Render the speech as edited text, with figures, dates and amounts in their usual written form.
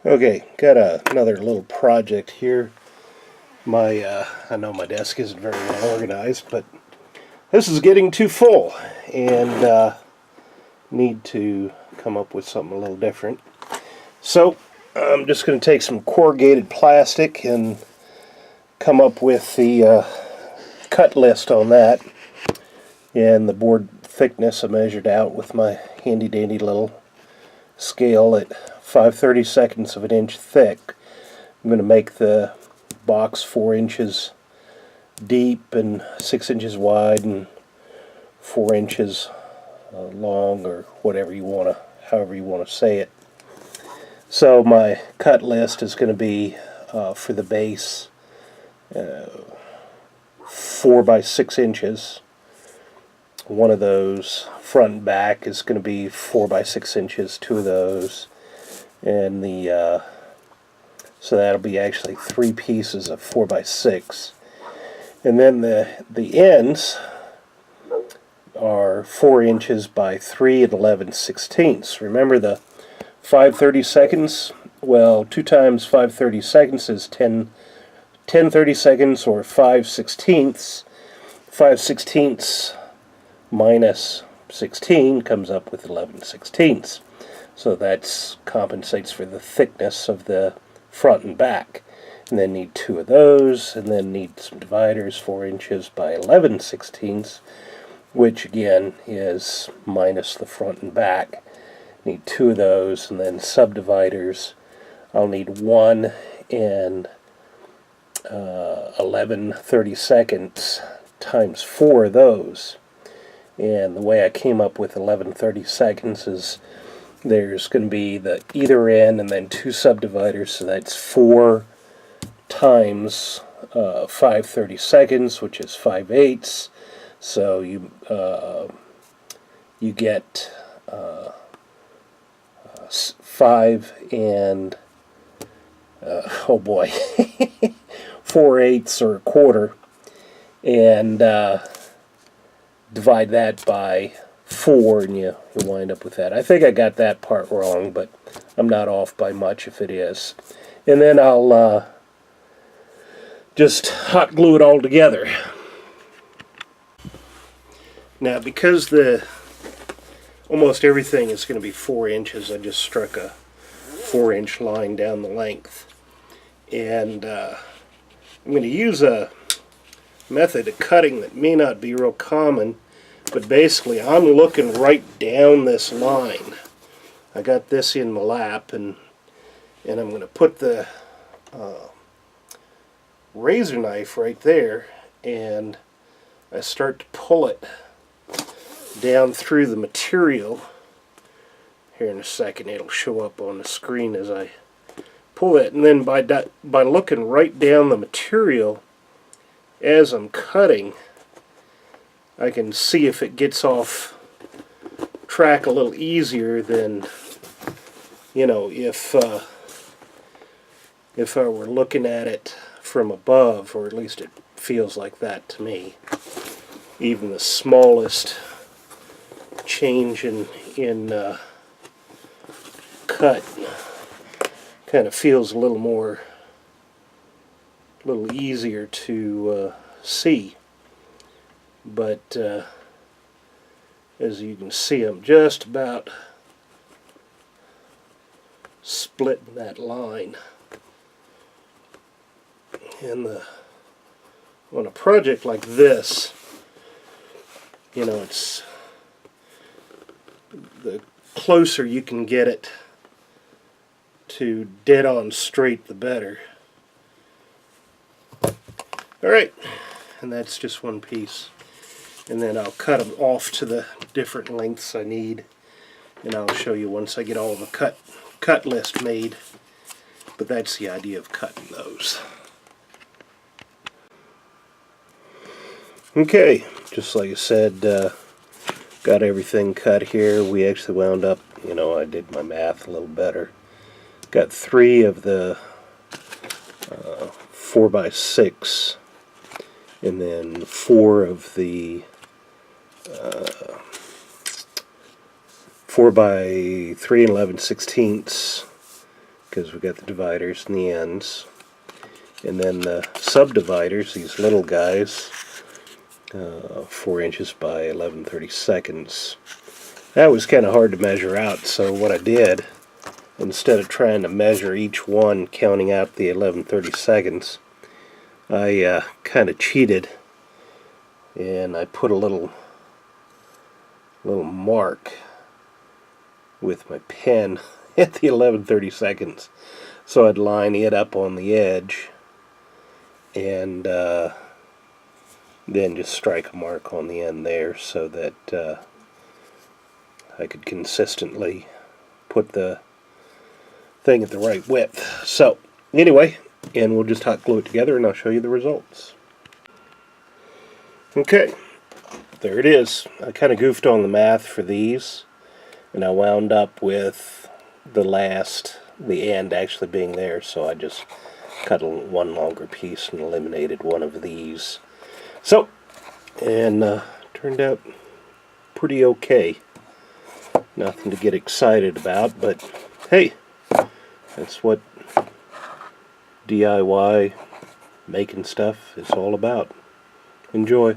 Okay, got another little project here. I know my desk isn't very well organized, but this is getting too full, and need to come up with something a little different. So I'm just going to take some corrugated plastic and come up with the cut list on that, and the board thickness I measured out with my handy dandy little scale at 5/32 of an inch thick. I'm going to make the box 4 inches deep and 6 inches wide and 4 inches long, or whatever you want to, however you want to say it. So my cut list is going to be for the base 4 by 6 inches. One of those front and back is going to be 4 by 6 inches, 2 of those, and the so that'll be actually 3 pieces of 4 by 6, and then the ends are 4 inches by 3 and 11/16. Remember the 5/32? Well, 2 times 5/32 is 10/32, or 5/16. 5/16 minus 16 comes up with 11/16. So that compensates for the thickness of the front and back. And then need 2 of those, and then need some dividers, 4 inches by 11/16, which again is minus the front and back. Need 2 of those, and then subdividers. I'll need 1 and 11/32 times 4 of those. And the way I came up with 11/32 is there's going to be the either end and then 2 subdividers, so that's 4 times 5/32, which is 5/8. So you get 5 and oh boy, 4/8 or a quarter, and divide that by 4, and you wind up with that. I think I got that part wrong, but I'm not off by much if it is. And then I'll just hot glue it all together. Now, because almost everything is going to be 4 inches, I just struck a 4-inch line down the length. And I'm going to use a method of cutting that may not be real common, but basically I'm looking right down this line. I got this in my lap, and I'm going to put the razor knife right there, and I start to pull it down through the material. Here in a second it'll show up on the screen as I pull it, and then by looking right down the material as I'm cutting, I can see if it gets off track a little easier than, you know, if I were looking at it from above, or at least it feels like that to me. Even the smallest change in cut kind of feels a little easier to see. But as you can see, I'm just about splitting that line. And on a project like this, you know, it's the closer you can get it to dead on straight, the better. Alright, and that's just one piece. And then I'll cut them off to the different lengths I need, and I'll show you once I get all the cut list made. But that's the idea of cutting those. Okay, just like I said, got everything cut here. We actually wound up, you know, I did my math a little better. Got 3 of the 4 by 6, and then 4 of the 4 by 3 and 11/16, because we got the dividers and the ends. And then the subdividers, these little guys, 4 inches by 11/32. That was kind of hard to measure out, so what I did, instead of trying to measure each one counting out the 11/32, I kind of cheated, and I put a little mark with my pen at the 11/32. So I'd line it up on the edge and then just strike a mark on the end there so that I could consistently put the thing at the right width. So anyway, and we'll just hot glue it together and I'll show you the results. Okay, there it is. I kind of goofed on the math for these, and I wound up with the end actually being there, so I just cut one longer piece and eliminated one of these. So, and turned out pretty okay. Nothing to get excited about, but hey, that's what DIY making stuff is all about. Enjoy.